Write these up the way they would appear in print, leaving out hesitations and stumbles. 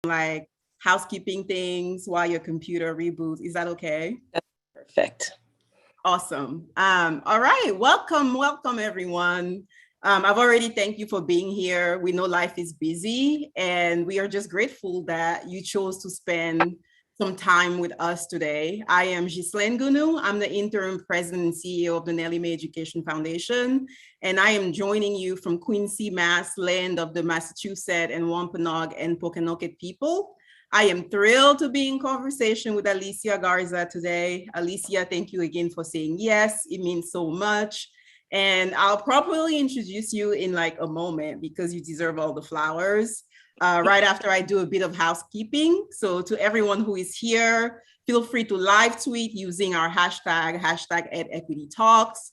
like housekeeping things while your computer reboots. Is that okay? That's perfect. Awesome. All right. Welcome, everyone. I've already thanked you for being here. We know life is busy, and we are just grateful that you chose to spend some time with us today. I am Ghislaine Gunu. I'm the interim president and CEO of the Nellie Mae Education Foundation, and I am joining you from Quincy, Mass., land of the Massachusetts and Wampanoag and Pokanoket people. I am thrilled to be in conversation with Alicia Garza today. Alicia, thank you again for saying yes. It means so much. And I'll properly introduce you in like a moment because you deserve all the flowers. Right after I do a bit of housekeeping. So to everyone who is here, feel free to live tweet using our hashtag #EdEquityTalks.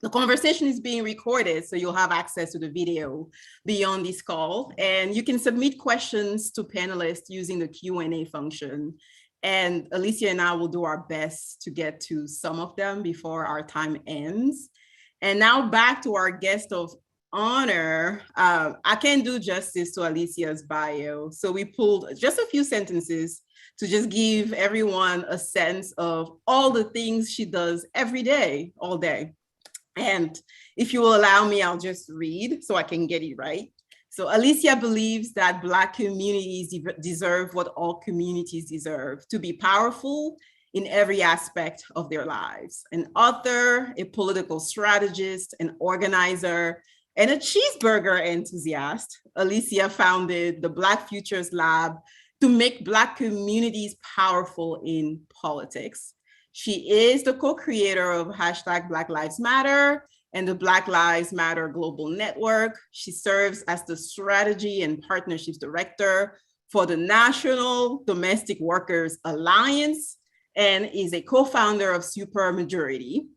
The conversation is being recorded, so you'll have access to the video beyond this call. And you can submit questions to panelists using the Q&A function. And Alicia and I will do our best to get to some of them before our time ends. And now back to our guest of honor. I can't do justice to Alicia's bio. So we pulled just a few sentences to just give everyone a sense of all the things she does every day, all day. And if you will allow me, I'll just read so I can get it right. So Alicia believes that Black communities deserve what all communities deserve: to be powerful in every aspect of their lives. An author, a political strategist, an organizer, and a cheeseburger enthusiast, Alicia founded the Black Futures Lab to make Black communities powerful in politics. She is the co-creator of #Black Lives Matter and the Black Lives Matter Global Network. She serves as the Strategy and Partnerships Director for the National Domestic Workers Alliance and is a co-founder of Supermajority,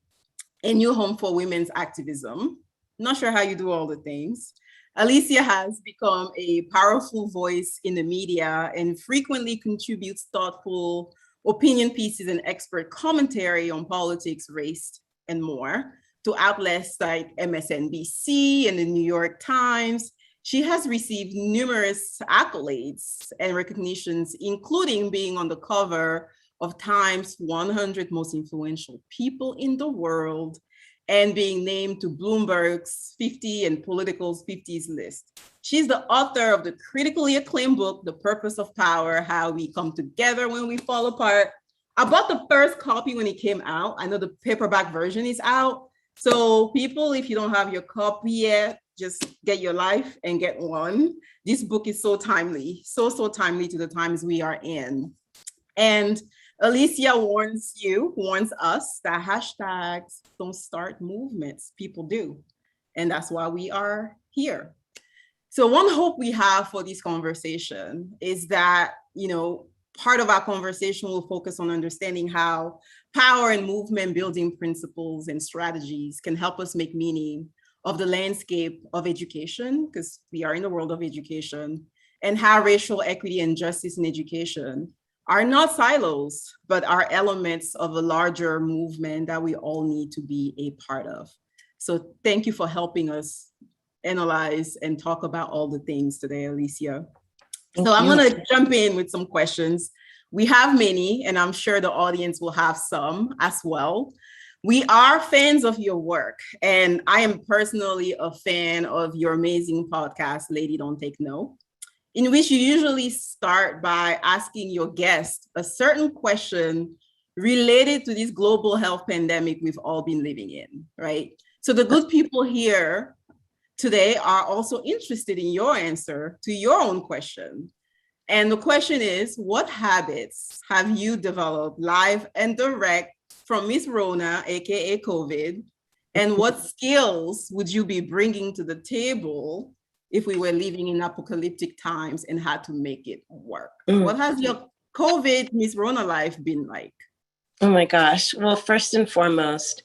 a new home for women's activism. Not sure how you do all the things. Alicia has become a powerful voice in the media and frequently contributes thoughtful opinion pieces and expert commentary on politics, race, and more to outlets like MSNBC and the New York Times. She has received numerous accolades and recognitions, including being on the cover of Time's 100 Most Influential People in the World and being named to Bloomberg's 50 and Political's 50s list. She's the author of the critically acclaimed book, The Purpose of Power: How We Come Together When We Fall Apart. I bought the first copy when it came out. I know the paperback version is out. So people, if you don't have your copy yet, just get your life and get one. This book is so timely, so timely to the times we are in. And Alicia warns us that hashtags don't start movements, people do. And that's why we are here. So one hope we have for this conversation is that, part of our conversation will focus on understanding how power and movement building principles and strategies can help us make meaning of the landscape of education, because we are in the world of education, and how racial equity and justice in education are not silos, but are elements of a larger movement that we all need to be a part of. So thank you for helping us analyze and talk about all the things today, Alicia. So I'm gonna jump in with some questions. We have many, and I'm sure the audience will have some as well. We are fans of your work, and I am personally a fan of your amazing podcast, Lady Don't Take No, in which you usually start by asking your guest a certain question related to this global health pandemic we've all been living in, right? So the good people here today are also interested in your answer to your own question. And the question is, what habits have you developed live and direct from Miss Rona, AKA COVID? And what skills would you be bringing to the table if we were living in apocalyptic times and had to make it work? What has your COVID Miss Rona life been like? Oh my gosh. Well, first and foremost,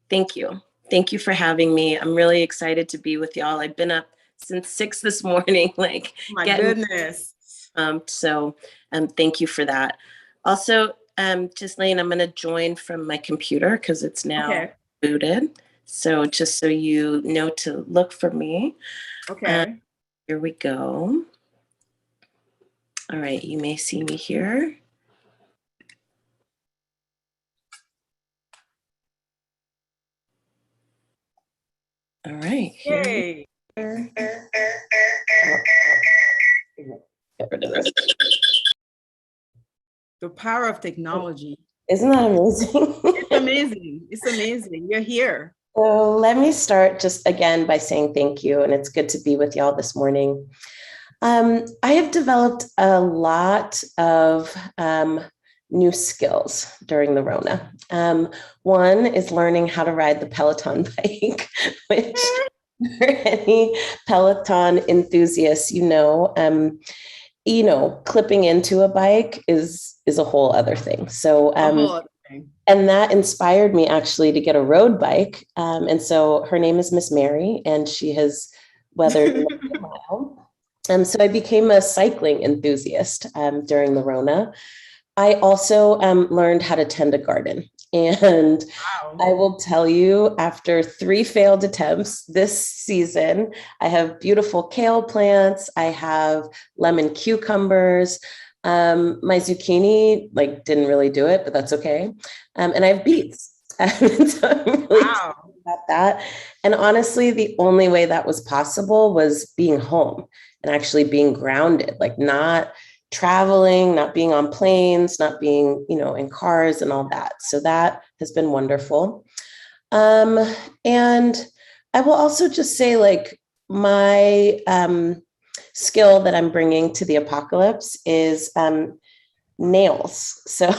thank you. Thank you for having me. I'm really excited to be with y'all. I've been up since 6 this morning, my goodness. So thank you for that. Also, Ghislaine, I'm going to join from my computer because it's now booted. So just so you know to look for me. Okay. Here we go. All right, you may see me here. All right, here. Get rid of this. The power of technology. Isn't that amazing? It's amazing. It's amazing. You're here. So let me start just again by saying thank you, and it's good to be with y'all this morning. I have developed a lot of new skills during the Rona. One is learning how to ride the Peloton bike, which for any Peloton enthusiasts, clipping into a bike is a whole other thing. So, and that inspired me actually to get a road bike. And so her name is Miss Mary, and she has weathered a mile. So I became a cycling enthusiast during the Rona. I also learned how to tend a garden. And wow. I will tell you, after 3 failed attempts this season, I have beautiful kale plants. I have lemon cucumbers. My zucchini didn't really do it, but that's okay. And I have beets. So I'm really excited about that. And honestly, the only way that was possible was being home and actually being grounded, not traveling, not being on planes, not being, in cars and all that. So that has been wonderful. And I will also just say my skill that I'm bringing to the apocalypse is nails. So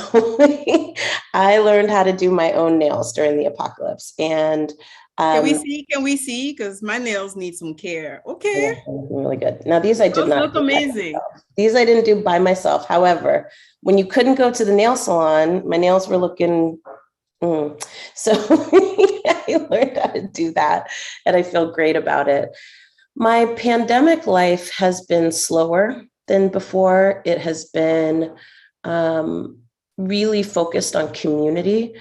I learned how to do my own nails during the apocalypse. And can we see? Because my nails need some care. Okay. Yeah, really good. Now these I did Those not look amazing. These I didn't do by myself. However, when you couldn't go to the nail salon, my nails were looking so I learned how to do that, and I feel great about it. My pandemic life has been slower than before. It has been really focused on community.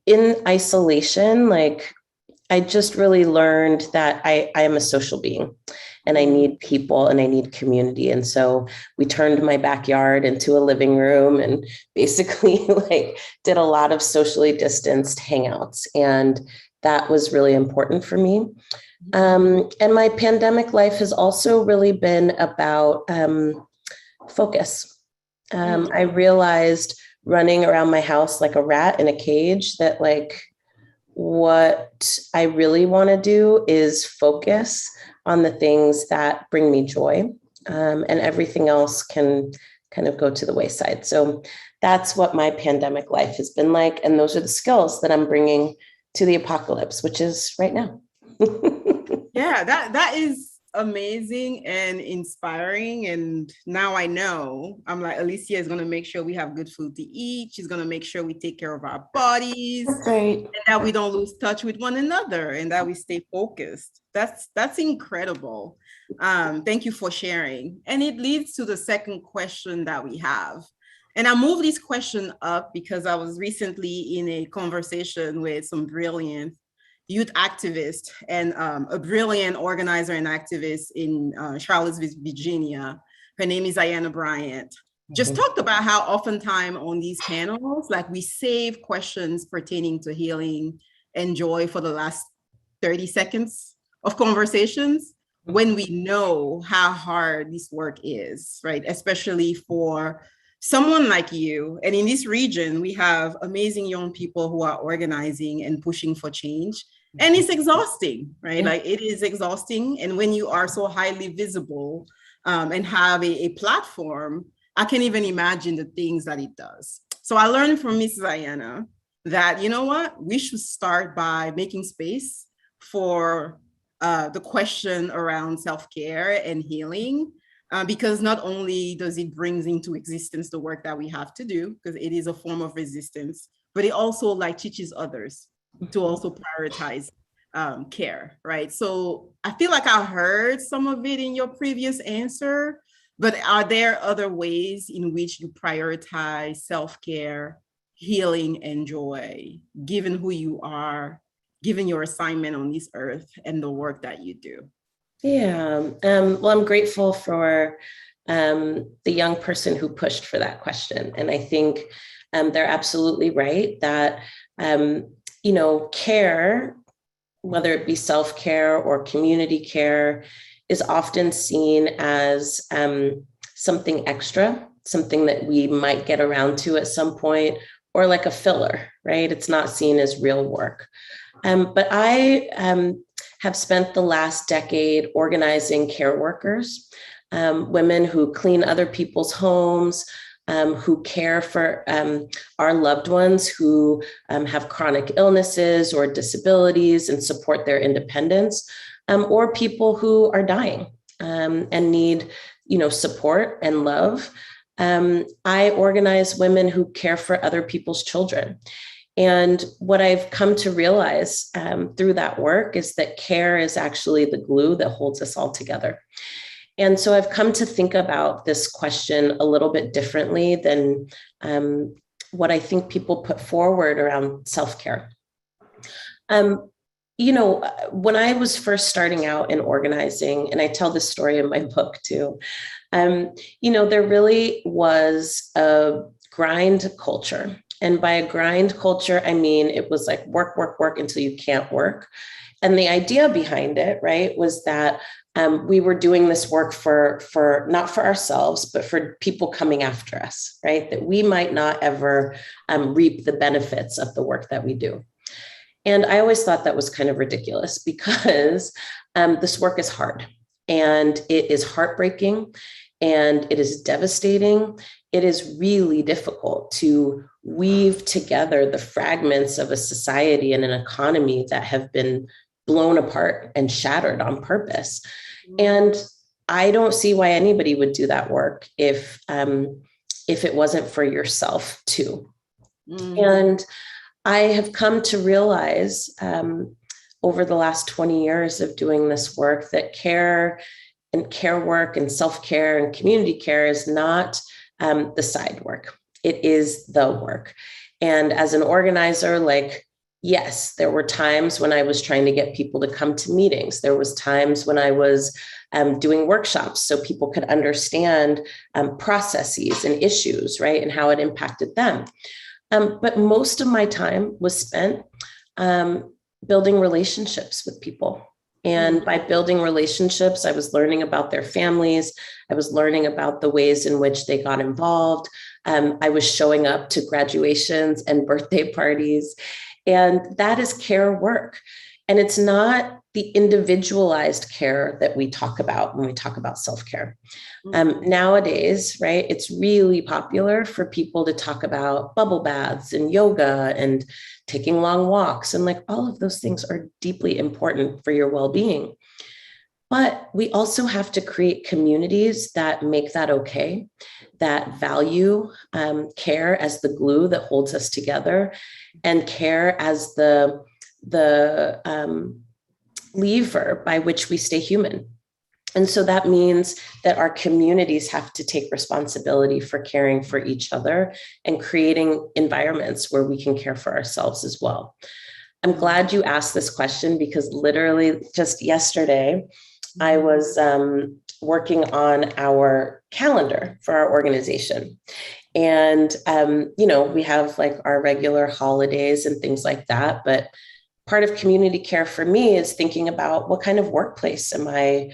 In isolation, I just really learned that I am a social being and I need people and I need community. And so we turned my backyard into a living room and basically did a lot of socially distanced hangouts. And that was really important for me. And my pandemic life has also really been about focus. I realized running around my house like a rat in a cage that what I really want to do is focus on the things that bring me joy, and everything else can kind of go to the wayside. So that's what my pandemic life has been like. And those are the skills that I'm bringing to the apocalypse, which is right now. Yeah, that is amazing and inspiring. And now I know, I'm like, Alicia is going to make sure we have good food to eat. She's going to make sure we take care of our bodies. That's right. And that we don't lose touch with one another and that we stay focused. That's incredible. Thank you for sharing. And it leads to the second question that we have. And I moved this question up because I was recently in a conversation with some brilliant youth activist and a brilliant organizer and activist in Charlottesville, Virginia. Her name is Ayanna Bryant. Just talked about how oftentimes on these panels, we save questions pertaining to healing and joy for the last 30 seconds of conversations when we know how hard this work is, right? Especially for someone like you. And in this region, we have amazing young people who are organizing and pushing for change. And it's exhausting, right? It is exhausting. And when you are so highly visible and have a platform, I can't even imagine the things that it does. So I learned from Mrs. Ayanna that, you know what, we should start by making space for the question around self-care and healing. Because not only does it bring into existence the work that we have to do, because it is a form of resistance, but it also teaches others to also prioritize care, right? So I feel like I heard some of it in your previous answer, but are there other ways in which you prioritize self-care, healing, and joy, given who you are, given your assignment on this earth and the work that you do? Yeah. Well, I'm grateful for the young person who pushed for that question. And I think they're absolutely right that, care, whether it be self-care or community care, is often seen as something extra, something that we might get around to at some point, or like a filler, right? It's not seen as real work. But I have spent the last decade organizing care workers, women who clean other people's homes, who care for our loved ones who have chronic illnesses or disabilities and support their independence, or people who are dying and need, support and love. I organize women who care for other people's children. And what I've come to realize through that work is that care is actually the glue that holds us all together. And so I've come to think about this question a little bit differently than what I think people put forward around self-care. When I was first starting out in organizing, and I tell this story in my book too, there really was a grind culture. And by a grind culture, I mean, it was like work, work, work until you can't work. And the idea behind it, right, was that we were doing this work for not for ourselves, but for people coming after us, right? That we might not ever reap the benefits of the work that we do. And I always thought that was kind of ridiculous because this work is hard and it is heartbreaking and it is devastating. It is really difficult to weave together the fragments of a society and an economy that have been blown apart and shattered on purpose. And I don't see why anybody would do that work if it wasn't for yourself too. And I have come to realize over the last 20 years of doing this work that care and care work and self-care and community care is not the side work. It is the work. And as an organizer, yes, there were times when I was trying to get people to come to meetings. There was times when I was doing workshops so people could understand processes and issues, right? And how it impacted them. But most of my time was spent building relationships with people. And by building relationships, I was learning about their families. I was learning about the ways in which they got involved. I was showing up to graduations and birthday parties. And that is care work. And it's not the individualized care that we talk about when we talk about self-care. Nowadays, right, it's really popular for people to talk about bubble baths and yoga and taking long walks. And all of those things are deeply important for your well-being. But we also have to create communities that make that okay, that value care as the glue that holds us together, and care as the lever by which we stay human. And so that means that our communities have to take responsibility for caring for each other and creating environments where we can care for ourselves as well. I'm glad you asked this question because literally just yesterday, I was working on our calendar for our organization. And, we have our regular holidays and things like that. But part of community care for me is thinking about what kind of workplace am I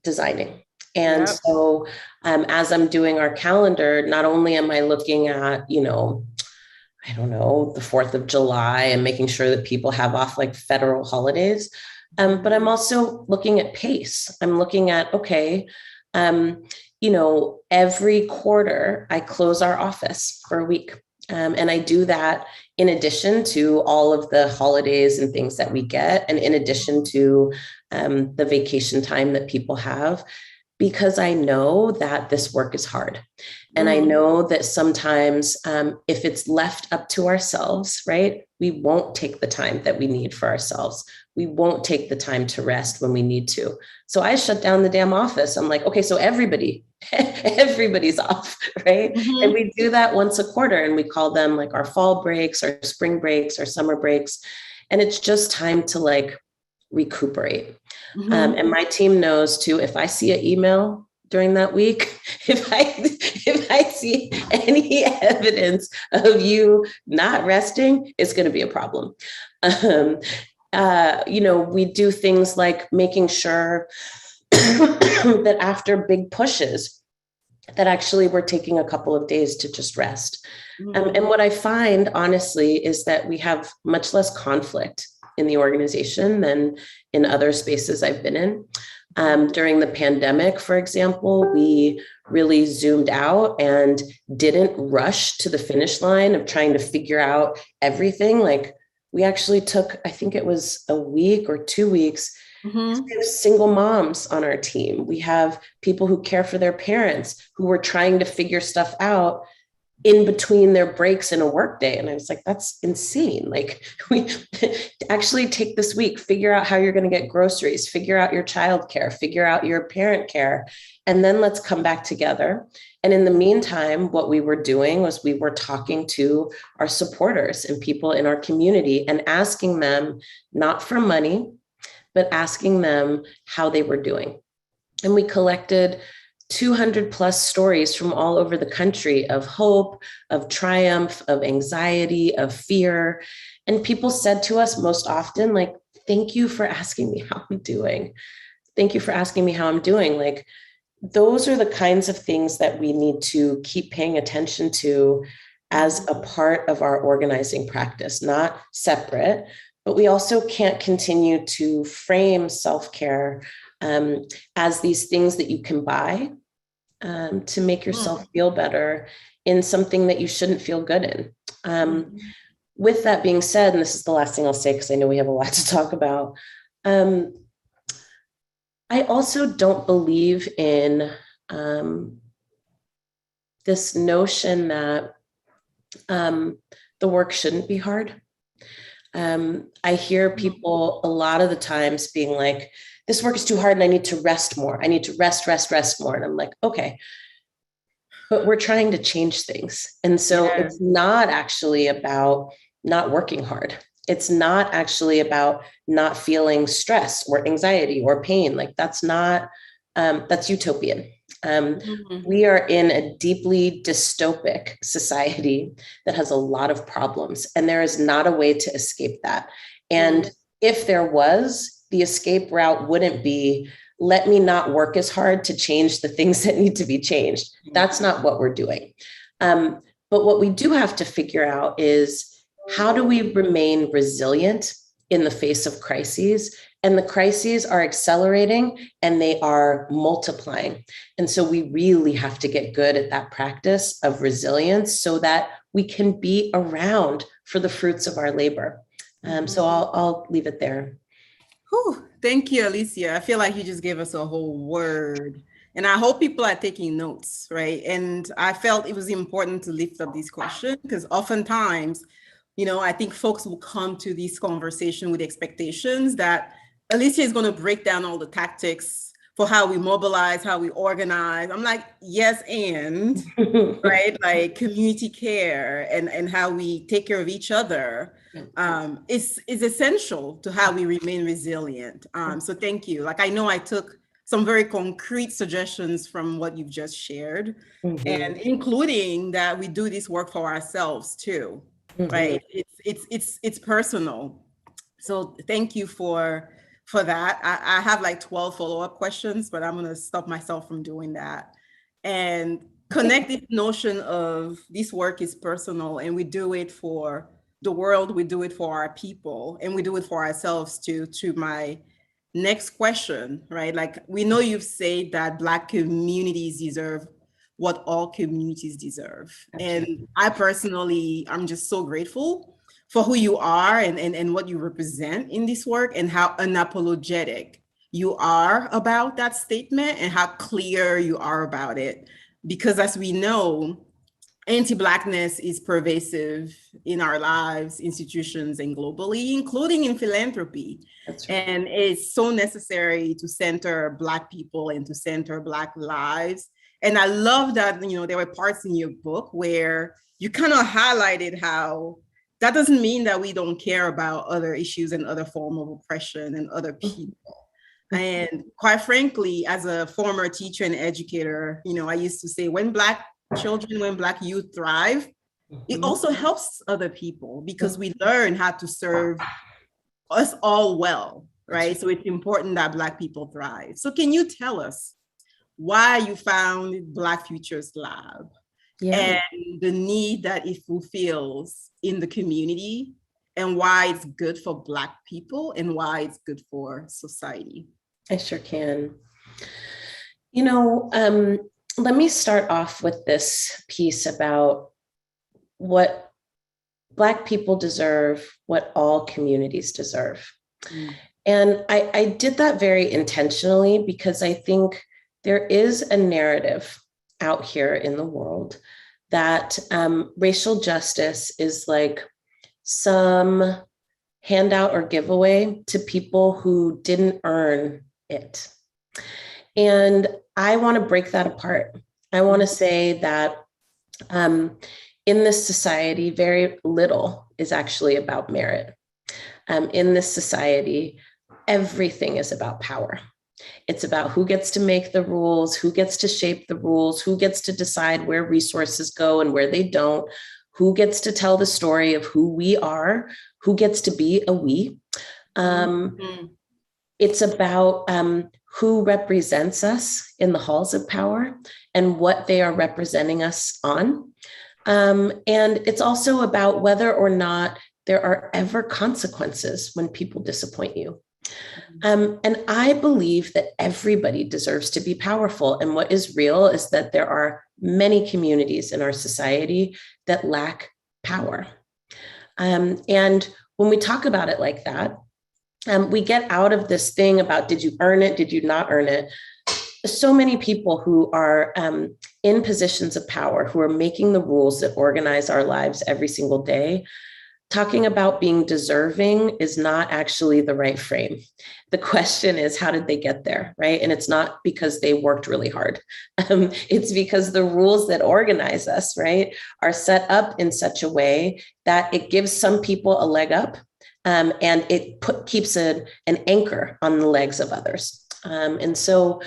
designing. And so as I'm doing our calendar, not only am I looking at, I don't know, the 4th of July and making sure that people have off federal holidays, but I'm also looking at pace. I'm looking at, okay, every quarter I close our office for a week. And I do that in addition to all of the holidays and things that we get, and in addition to the vacation time that people have, because I know that this work is hard. And I know that sometimes if it's left up to ourselves, right, we won't take the time that we need for ourselves. We won't take the time to rest when we need to. So I shut down the damn office. I'm like, okay, so everybody's off, right? And we do that once a quarter, and we call them our fall breaks, our spring breaks, our summer breaks. And it's just time to recuperate. And my team knows too, if I see an email during that week. If I see any evidence of you not resting, it's going to be a problem. We do things like making sure that after big pushes, that actually we're taking a couple of days to just rest. And what I find, honestly, is that we have much less conflict in the organization than in other spaces I've been in. During the pandemic, for example, we really zoomed out and didn't rush to the finish line of trying to figure out everything. Like, we actually took, I think it was a week or 2 weeks. We have single moms on our team. We have people who care for their parents who were trying to figure stuff out in between their breaks in a workday. And I was like, that's insane. Like, we actually take this week, figure out how you're going to get groceries, figure out your childcare, figure out your parent care, and then let's come back together. And in the meantime, what we were doing was we were talking to our supporters and people in our community and asking them, not for money, but asking them how they were doing. And we collected 200 plus stories from all over the country of hope, of triumph, of anxiety, of fear. And people said to us most often, like, thank you for asking me how I'm doing. Thank you for asking me how I'm doing. Like, those are the kinds of things that we need to keep paying attention to as a part of our organizing practice, not separate. But we also can't continue to frame self-care as these things that you can buy to make yourself feel better in something that you shouldn't feel good in. With that being said, and this is the last thing I'll say, because I know we have a lot to talk about, I also don't believe in this notion that the work shouldn't be hard. I hear people a lot of the times being like, this work is too hard and I need to rest more. I need to rest more. And I'm like, okay, but we're trying to change things. And so it's not actually about not working hard. It's not actually about not feeling stress or anxiety or pain. Like, that's not, that's utopian. We are in a deeply dystopic society that has a lot of problems, and there is not a way to escape that. And if there was, the escape route wouldn't be, let me not work as hard to change the things that need to be changed. That's not what we're doing. But what we do have to figure out is, how do we remain resilient in the face of crises? And the crises are accelerating and they are multiplying. And so we really have to get good at that practice of resilience so that we can be around for the fruits of our labor. So I'll leave it there. Whew, thank you, Alicia. I feel like you just gave us a whole word. And I hope people are taking notes, right? And I felt it was important to lift up this question because oftentimes, I think folks will come to this conversation with expectations that Alicia is going to break down all the tactics for how we mobilize, how we organize. I'm like, yes, and right, like community care and how we take care of each other is essential to how we remain resilient. So thank you. Like, I know I took some very concrete suggestions from what you've just shared, and including that we do this work for ourselves too, right? It's personal. So thank you for that. I have like 12 follow-up questions, but I'm going to stop myself from doing that and connect this notion of this work is personal, and we do it for the world, we do it for our people, and we do it for ourselves too. To my next question, right? Like, we know you've said that Black communities deserve what all communities deserve. Absolutely. And I personally, I'm just so grateful for who you are and what you represent in this work, and how unapologetic you are about that statement and how clear you are about it. Because as we know, anti-Blackness is pervasive in our lives, institutions, and globally, including in philanthropy. That's right. And it's so necessary to center Black people and to center Black lives. And I love that, there were parts in your book where you kind of highlighted how that doesn't mean that we don't care about other issues and other forms of oppression and other people. And quite frankly, as a former teacher and educator, I used to say when Black youth thrive, it also helps other people because we learn how to serve us all well, right? So it's important that Black people thrive. So can you tell us why you found Black Futures Lab and the need that it fulfills in the community and why it's good for Black people and why it's good for society? I sure can. Let me start off with this piece about what Black people deserve, what all communities deserve. And I did that very intentionally because I think there is a narrative out here in the world that racial justice is like some handout or giveaway to people who didn't earn it. And I want to break that apart. I want to say that in this society, very little is actually about merit. In this society, everything is about power. It's about who gets to make the rules, who gets to shape the rules, who gets to decide where resources go and where they don't, who gets to tell the story of who we are, who gets to be a we. It's about who represents us in the halls of power and what they are representing us on. And it's also about whether or not there are ever consequences when people disappoint you. And I believe that everybody deserves to be powerful. And what is real is that there are many communities in our society that lack power. And when we talk about it like that, we get out of this thing about, did you earn it? Did you not earn it? So many people who are in positions of power, who are making the rules that organize our lives every single day, talking about being deserving is not actually the right frame. The question is, how did they get there, right? And it's not because they worked really hard. It's because the rules that organize us, right, are set up in such a way that it gives some people a leg up, and it keeps an anchor on the legs of others. And so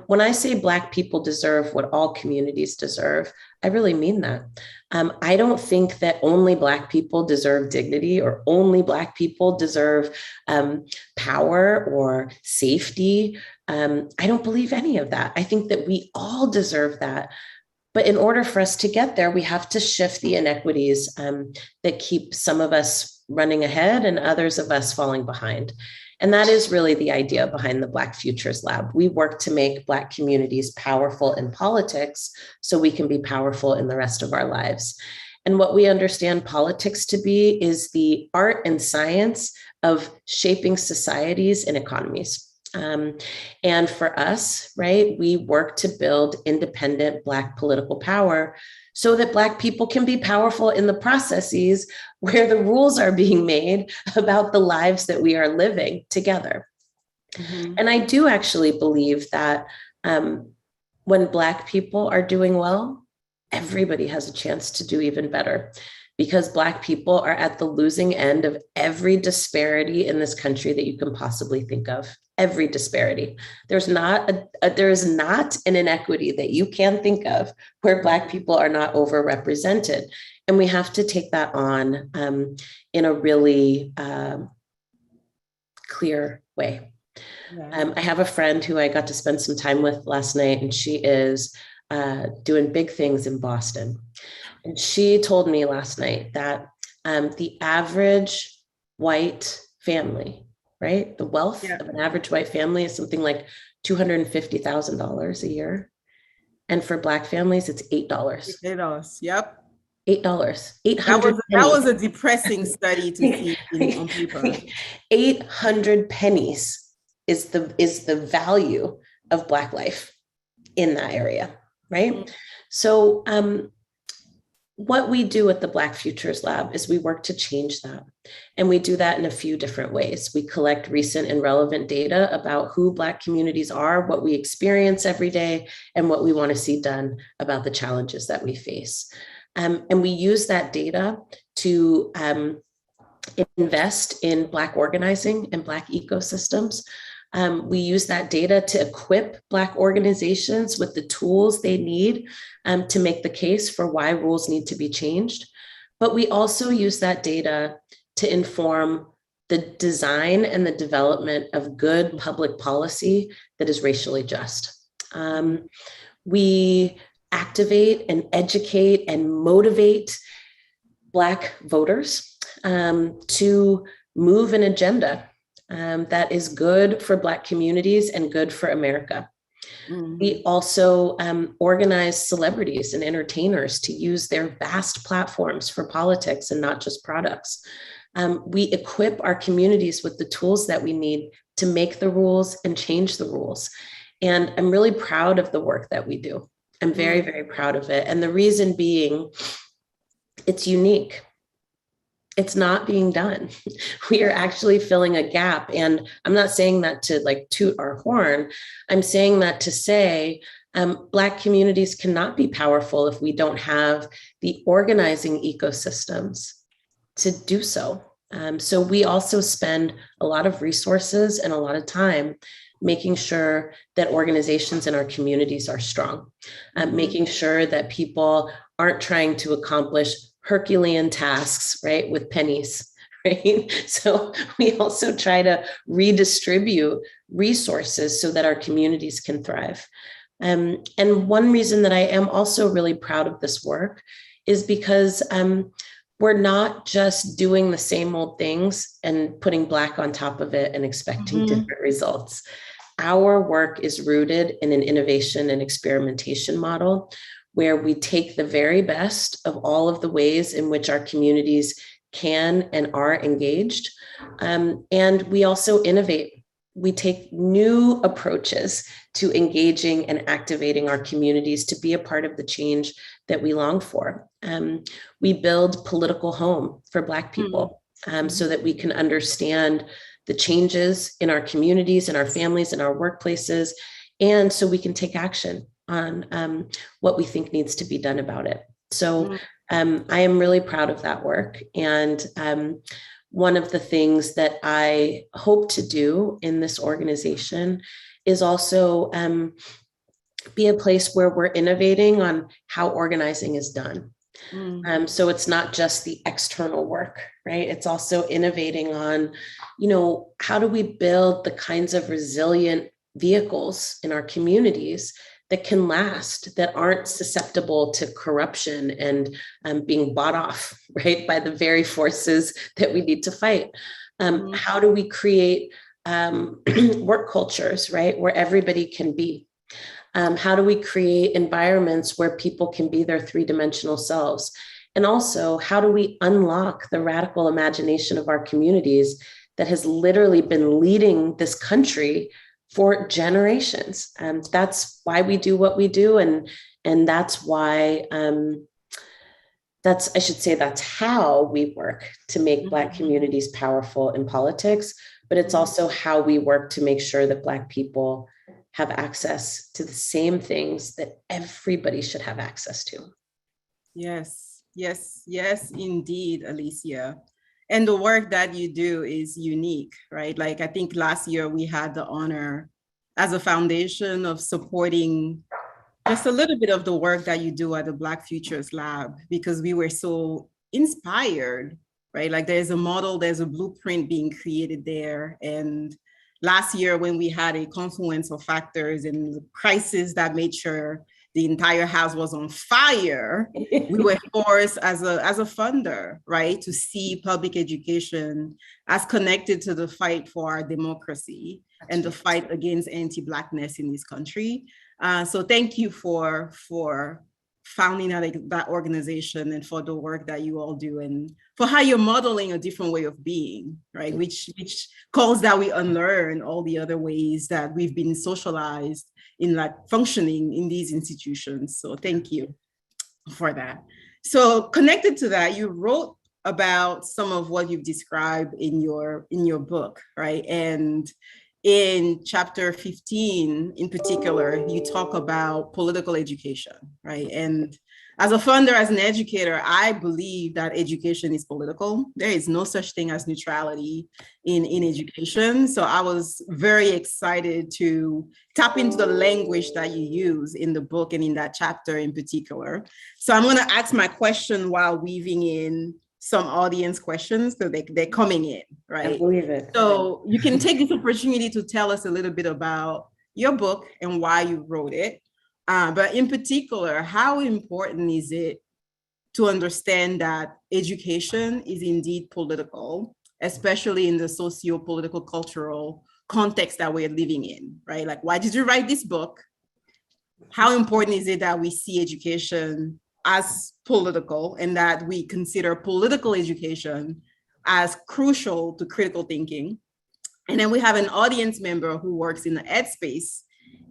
when I say Black people deserve what all communities deserve, I really mean that. I don't think that only Black people deserve dignity or only Black people deserve power or safety. I don't believe any of that. I think that we all deserve that. But in order for us to get there, we have to shift the inequities that keep some of us running ahead and others of us falling behind. And that is really the idea behind the Black Futures Lab. We work to make Black communities powerful in politics so we can be powerful in the rest of our lives. And what we understand politics to be is the art and science of shaping societies and economies. And for us, right, we work to build independent Black political power so that Black people can be powerful in the processes where the rules are being made about the lives that we are living together. And I do actually believe that when Black people are doing well, everybody has a chance to do even better, because Black people are at the losing end of every disparity in this country that you can possibly think of. Every disparity. There is not an inequity that you can think of where Black people are not overrepresented. And we have to take that on in a really clear way. Yeah. I have a friend who I got to spend some time with last night, and she is doing big things in Boston. And she told me last night that the average white family, right? The wealth of an average white family is something like $250,000 a year. And for Black families, it's $8. $8, yep. $8. 800 that was a depressing study to see on paper. 800 pennies is the value of Black life in that area, right? So what we do at the Black Futures Lab is we work to change that. And we do that in a few different ways. We collect recent and relevant data about who Black communities are, what we experience every day, and what we want to see done about the challenges that we face. And we use that data to invest in Black organizing and Black ecosystems. We use that data to equip Black organizations with the tools they need to make the case for why rules need to be changed. But we also use that data to inform the design and the development of good public policy that is racially just. We activate and educate and motivate Black voters to move an agenda that is good for Black communities and good for America. We also organize celebrities and entertainers to use their vast platforms for politics and not just products. We equip our communities with the tools that we need to make the rules and change the rules. And I'm really proud of the work that we do. I'm very, very proud of it. And the reason being, it's unique. It's not being done. We are actually filling a gap. And I'm not saying that to like toot our horn. I'm saying that to say Black communities cannot be powerful if we don't have the organizing ecosystems to do so. So we also spend a lot of resources and a lot of time making sure that organizations in our communities are strong, making sure that people aren't trying to accomplish Herculean tasks, right, with pennies, right? So we also try to redistribute resources so that our communities can thrive. And one reason that I am also really proud of this work is because we're not just doing the same old things and putting Black on top of it and expecting different results. Our work is rooted in an innovation and experimentation model where we take the very best of all of the ways in which our communities can and are engaged. And we also innovate. We take new approaches to engaging and activating our communities to be a part of the change that we long for. We build political home for Black people so that we can understand the changes in our communities and our families and our workplaces, and so we can take action on what we think needs to be done about it. So I am really proud of that work. And one of the things that I hope to do in this organization is also be a place where we're innovating on how organizing is done. So it's not just the external work, right? It's also innovating on, how do we build the kinds of resilient vehicles in our communities that can last, that aren't susceptible to corruption and being bought off, right, by the very forces that we need to fight. How do we create work cultures, right, where everybody can be? How do we create environments where people can be their three-dimensional selves? And also, how do we unlock the radical imagination of our communities that has literally been leading this country for generations? And that's why we do what we do. And that's why, that's how we work to make Black communities powerful in politics, but it's also how we work to make sure that Black people have access to the same things that everybody should have access to. Yes, indeed, Alicia. And the work that you do is unique, right? Like, I think last year we had the honor as a foundation of supporting just a little bit of the work that you do at the Black Futures Lab, because we were so inspired, right? Like, there's a model, there's a blueprint being created there. And last year, when we had a confluence of factors and the crisis that made sure the entire house was on fire, we were forced as a funder, right, to see public education as connected to the fight for our democracy and the fight against anti-Blackness in this country. So thank you for founding that organization and for the work that you all do and for how you're modeling a different way of being, right? Which calls that we unlearn all the other ways that we've been socialized in, like, functioning in these institutions. So thank you for that. So connected to that, you wrote about some of what you've described in your book, right? And in chapter 15, in particular, you talk about political education, right? And as a funder, as an educator, I believe that education is political. There is no such thing as neutrality in education. So I was very excited to tap into the language that you use in the book and in that chapter in particular. So I'm going to ask my question while weaving in some audience questions, so they're coming in, right? I believe it. So you can take this opportunity to tell us a little bit about your book and why you wrote it. But in particular, how important is it to understand that education is indeed political, especially in the socio-political, cultural context that we're living in, right? Like, why did you write this book? How important is it that we see education as political and that we consider political education as crucial to critical thinking? And then we have an audience member who works in the ed space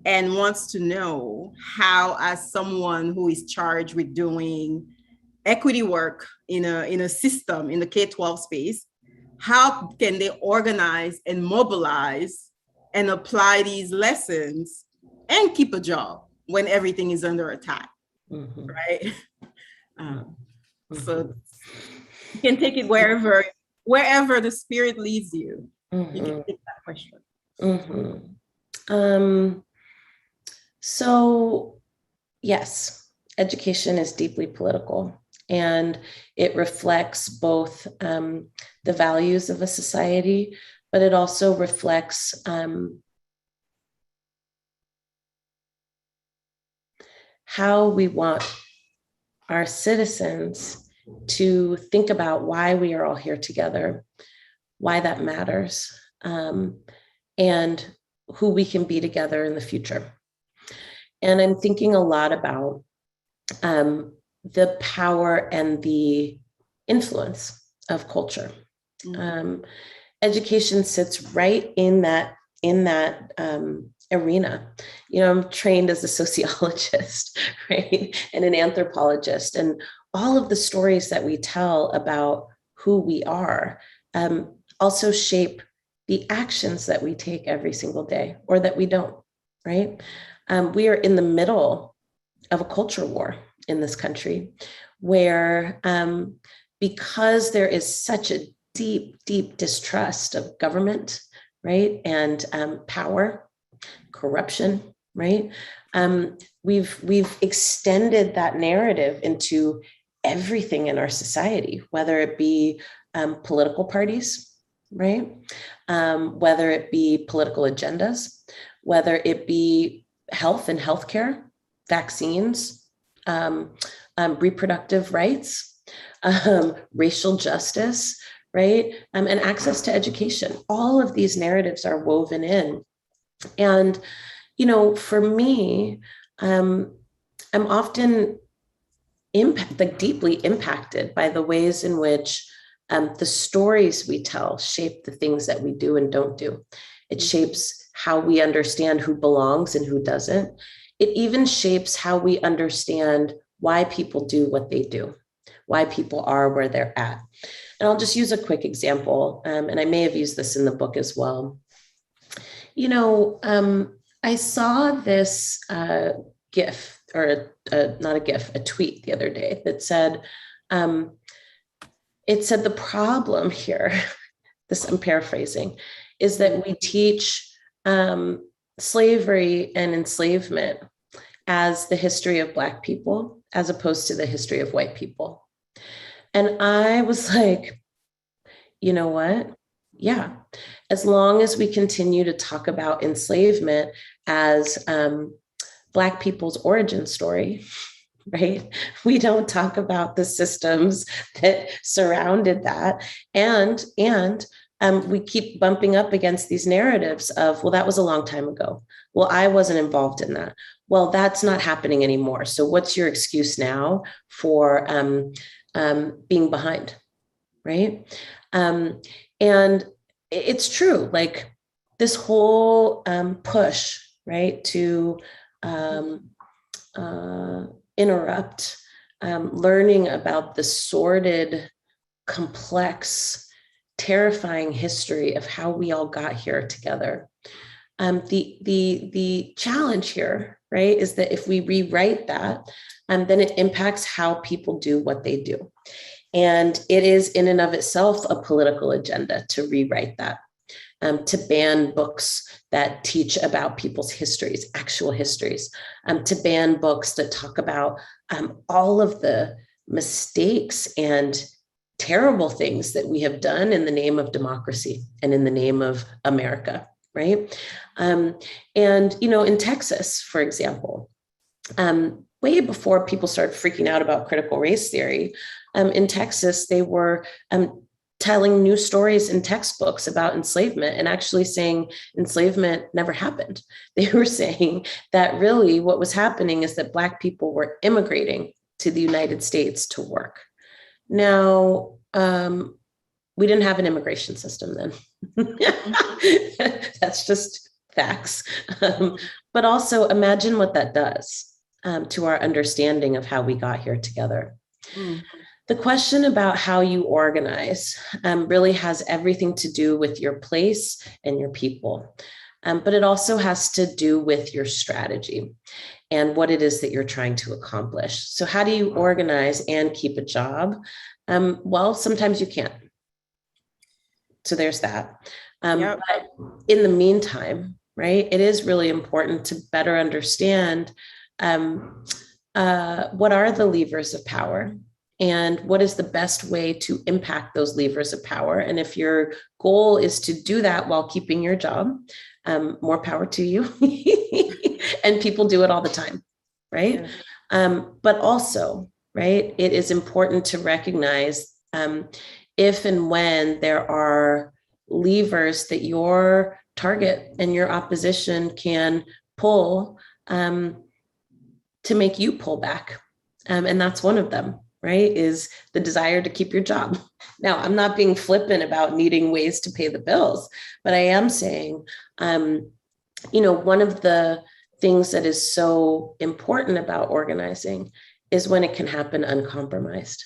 and wants to know how, as someone who is charged with doing equity work in a system in the K-12 space, how can they organize and mobilize and apply these lessons and keep a job when everything is under attack, right? So you can take it wherever the spirit leads you. You can take that question. So, yes, education is deeply political, and it reflects both the values of a society, but it also reflects how we want our citizens to think about why we are all here together, why that matters, and who we can be together in the future. And I'm thinking a lot about the power and the influence of culture. Education sits right in that arena. You know, I'm trained as a sociologist, right, and an anthropologist, and all of the stories that we tell about who we are also shape the actions that we take every single day, or that we don't, right? We are in the middle of a culture war in this country, where because there is such a deep, deep distrust of government, right, and power, corruption, right, we've extended that narrative into everything in our society, whether it be political parties, right, whether it be political agendas, whether it be health and healthcare, vaccines, reproductive rights, racial justice, right, and access to education. All of these narratives are woven in. And, you know, for me, I'm often deeply impacted by the ways in which the stories we tell shape the things that we do and don't do. It shapes how we understand who belongs and who doesn't. It even shapes how we understand why people do what they do, why people are where they're at. And I'll just use a quick example, and I may have used this in the book as well. You know, I saw this GIF, or not a GIF, a tweet the other day that said, it said the problem here, this I'm paraphrasing, is that we teach slavery and enslavement as the history of Black people, as opposed to the history of white people. And I was like, you know what? Yeah, as long as we continue to talk about enslavement as Black people's origin story, right? We don't talk about the systems that surrounded that. And we keep bumping up against these narratives of, well, that was a long time ago. Well, I wasn't involved in that. Well, that's not happening anymore. So what's your excuse now for being behind, right? And it's true, like this whole push, right, to interrupt learning about the sordid, complex, terrifying history of how we all got here together. The challenge here right, is that if we rewrite that, then it impacts how people do what they do. And it is in and of itself a political agenda to rewrite that, to ban books that teach about people's histories, actual histories, to ban books that talk about all of the mistakes and terrible things that we have done in the name of democracy and in the name of America, right? And, in Texas, for example, way before people started freaking out about critical race theory, in Texas, they were telling new stories in textbooks about enslavement and actually saying enslavement never happened. They were saying that really what was happening is that Black people were immigrating to the United States to work. Now, we didn't have an immigration system then. That's just facts. But also imagine what that does to our understanding of how we got here together. Mm. The question about how you organize really has everything to do with your place and your people. But it also has to do with your strategy and what it is that you're trying to accomplish. So how do you organize and keep a job? Well, sometimes you can't. So there's that. But in the meantime, right, it is really important to better understand what are the levers of power and what is the best way to impact those levers of power. And if your goal is to do that while keeping your job, more power to you. And people do it all the time, right? Yeah. But also, right, it is important to recognize if and when there are levers that your target and your opposition can pull to make you pull back. And that's one of them, right, is the desire to keep your job. Now, I'm not being flippant about needing ways to pay the bills, but I am saying, one of the things that is so important about organizing is when it can happen uncompromised.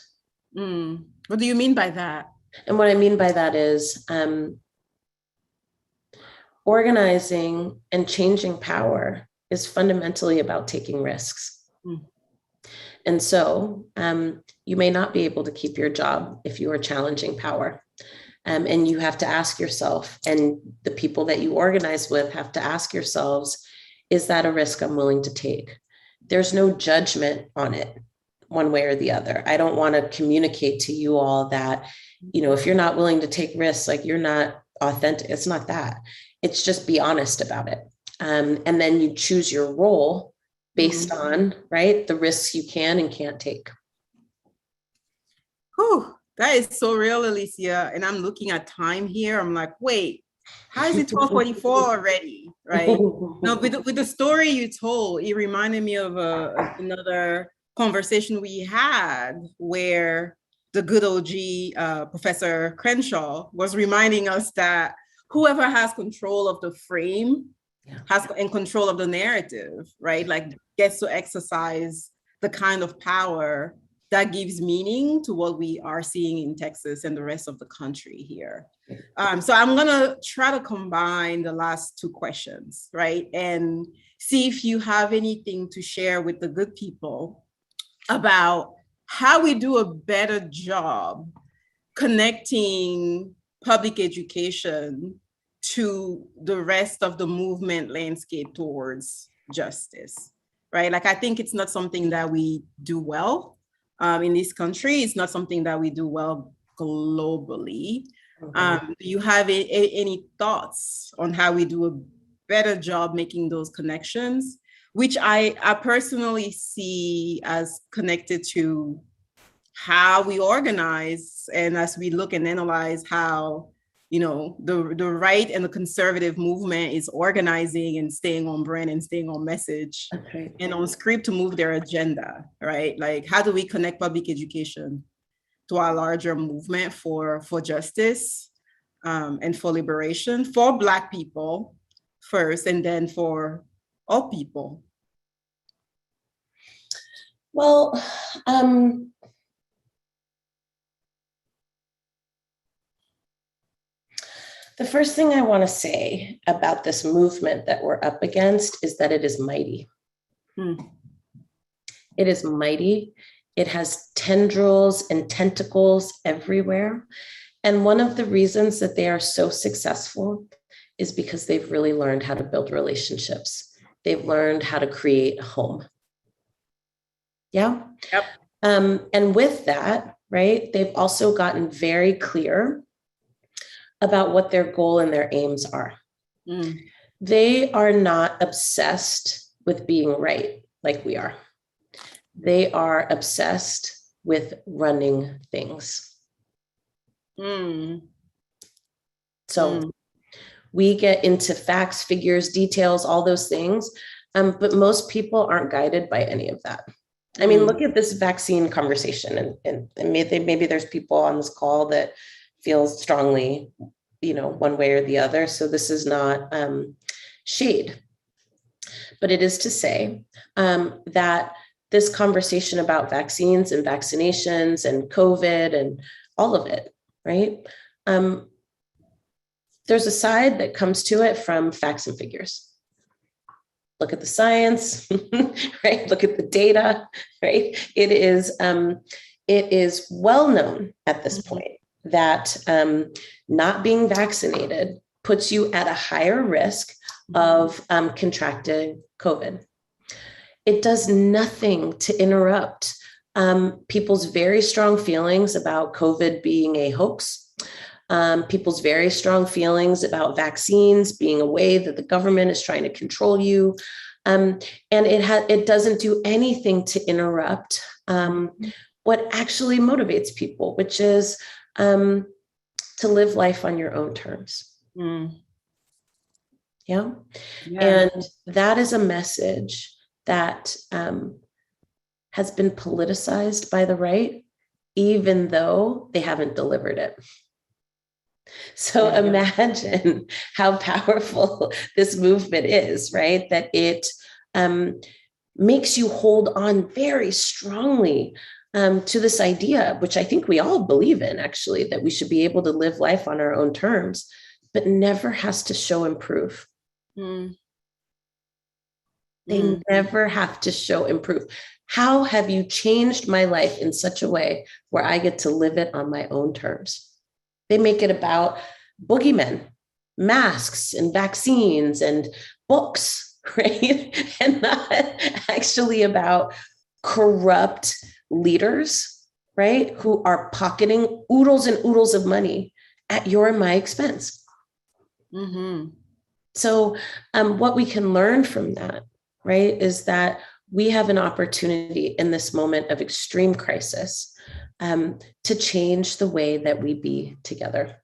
What do you mean by that? And what I mean by that is organizing and changing power is fundamentally about taking risks. And so you may not be able to keep your job if you are challenging power. And you have to ask yourself, and the people that you organize with have to ask yourselves, is that a risk I'm willing to take? There's no judgment on it one way or the other. I don't want to communicate to you all that, if you're not willing to take risks, like you're not authentic. It's not that. It's just be honest about it. And then you choose your role based on, right, the risks you can and can't take. Whew, that is so real, Alicia. And I'm looking at time here. I'm like, wait, how is it 12:44 already, right? No, with the story you told, it reminded me of another conversation we had where the good OG Professor Crenshaw was reminding us that whoever has control of the frame has in control of the narrative, right? Like gets to exercise the kind of power that gives meaning to what we are seeing in Texas and the rest of the country here. So I'm gonna try to combine the last two questions, right? And see if you have anything to share with the good people about how we do a better job connecting public education to the rest of the movement landscape towards justice, right? Like, I think it's not something that we do well in this country. It's not something that we do well globally. Do you have any thoughts on how we do a better job making those connections, which I personally see as connected to how we organize, and as we look and analyze how the right and the conservative movement is organizing and staying on brand and staying on message and on script to move their agenda, right? Like, how do we connect public education to our larger movement for justice and for liberation for Black people first, and then for all people? Well, the first thing I want to say about this movement that we're up against is that it is mighty. It is mighty. It has tendrils and tentacles everywhere. And one of the reasons that they are so successful is because they've really learned how to build relationships. They've learned how to create a home. Yeah. Yep. And with that, right, they've also gotten very clear about what their goal and their aims are. They are not obsessed with being right like we are. They are obsessed with running things. So we get into facts, figures, details, all those things. But most people aren't guided by any of that. I mean, look at this vaccine conversation, and maybe there's people on this call that feel strongly, one way or the other. So this is not shade, but it is to say that this conversation about vaccines and vaccinations and COVID and all of it, right? There's a side that comes to it from facts and figures. Look at the science, right? Look at the data, right? It is well known at this point that not being vaccinated puts you at a higher risk of contracting COVID. It does nothing to interrupt people's very strong feelings about COVID being a hoax. People's very strong feelings about vaccines being a way that the government is trying to control you. And it doesn't do anything to interrupt what actually motivates people, which is to live life on your own terms. Yeah. And that is a message that has been politicized by the right, even though they haven't delivered it. So imagine how powerful this movement is, right? That it makes you hold on very strongly to this idea, which I think we all believe in, actually, that we should be able to live life on our own terms, but never has to show and prove. They never have to show and prove. How have you changed my life in such a way where I get to live it on my own terms? They make it about boogeymen, masks, and vaccines, and books, right? And not actually about corrupt leaders, right? Who are pocketing oodles and oodles of money at your and my expense. So what we can learn from that, right, is that we have an opportunity in this moment of extreme crisis to change the way that we be together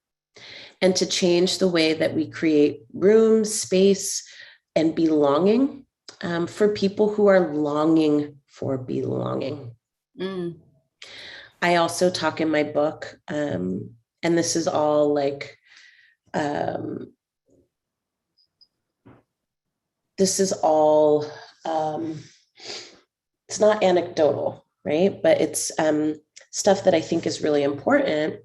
and to change the way that we create room, space, and belonging for people who are longing for belonging. I also talk in my book, and this is all like, this is all, it's not anecdotal, right? But it's stuff that I think is really important.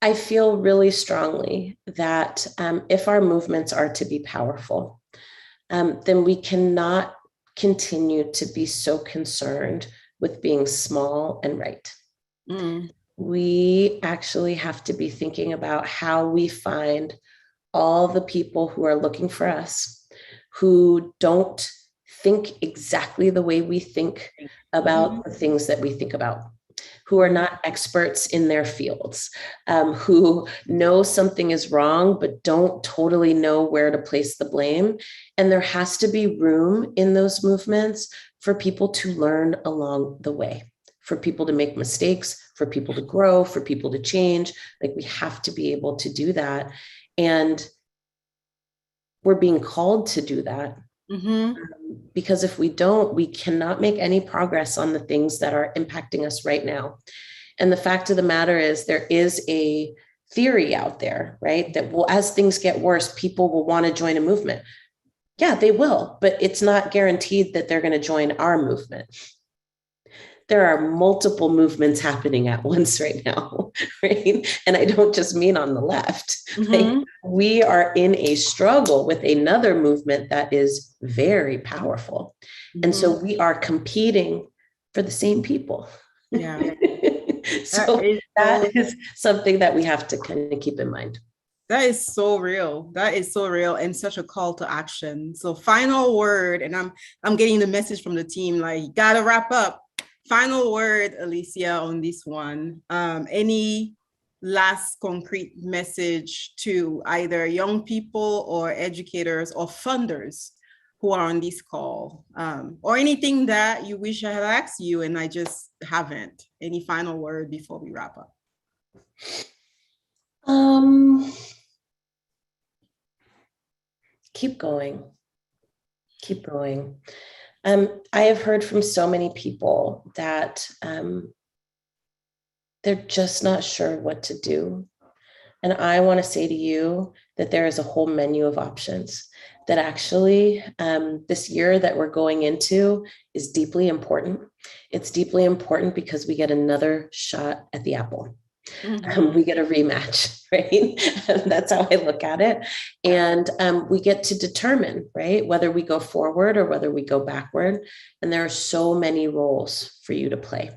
I feel really strongly that if our movements are to be powerful, then we cannot continue to be so concerned with being small and right. We actually have to be thinking about how we find all the people who are looking for us, who don't think exactly the way we think about the things that we think about, who are not experts in their fields, who know something is wrong, but don't totally know where to place the blame. And there has to be room in those movements for people to learn along the way, for people to make mistakes, for people to grow, for people to change. Like, we have to be able to do that. And we're being called to do that. Because if we don't, we cannot make any progress on the things that are impacting us right now. And the fact of the matter is, there is a theory out there, right? That, well, as things get worse, people will want to join a movement. Yeah, they will, but it's not guaranteed that they're going to join our movement. there are multiple movements happening at once right now, right? And I don't just mean on the left. Like, we are in a struggle with another movement that is very powerful. And so we are competing for the same people. Yeah. So that is something that we have to kind of keep in mind. That is so real. That is so real, and such a call to action. So final word, and I'm getting the message from the team, like, you gotta wrap up. Final word, Alicia, on this one. Any last concrete message to either young people or educators or funders who are on this call, or anything that you wish I had asked you and I just haven't? Any final word before we wrap up? Keep going. Keep going. I have heard from so many people that they're just not sure what to do. And I want to say to you that there is a whole menu of options, that actually this year that we're going into is deeply important. It's deeply important because we get another shot at the apple. We get a rematch, right? That's how I look at it. And we get to determine, right, whether we go forward or whether we go backward. And there are so many roles for you to play.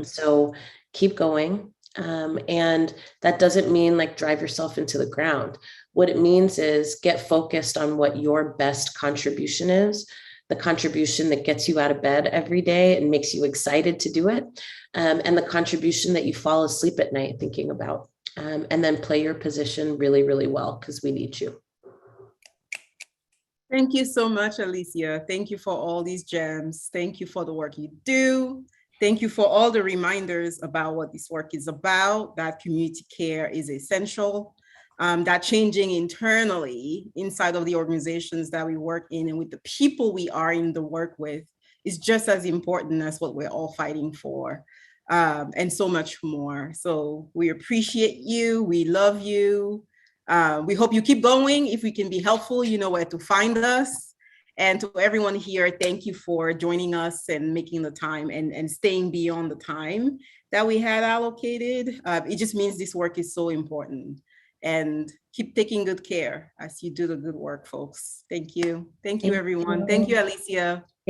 So keep going. And that doesn't mean like drive yourself into the ground. What it means is get focused on what your best contribution is, the contribution that gets you out of bed every day and makes you excited to do it, and the contribution that you fall asleep at night thinking about, and then play your position really, really well, because we need you. Thank you so much, Alicia. Thank you for all these gems. Thank you for the work you do. Thank you for all the reminders about what this work is about, that community care is essential, that changing internally inside of the organizations that we work in and with the people we are in the work with is just as important as what we're all fighting for, and so much more. So we appreciate you. We love you. We hope you keep going. If we can be helpful, you know where to find us. And to everyone here, thank you for joining us and making the time and staying beyond the time that we had allocated. It just means this work is so important. And keep taking good care as you do the good work, folks. Thank you. Thank you, everyone. Thank you, Alicia.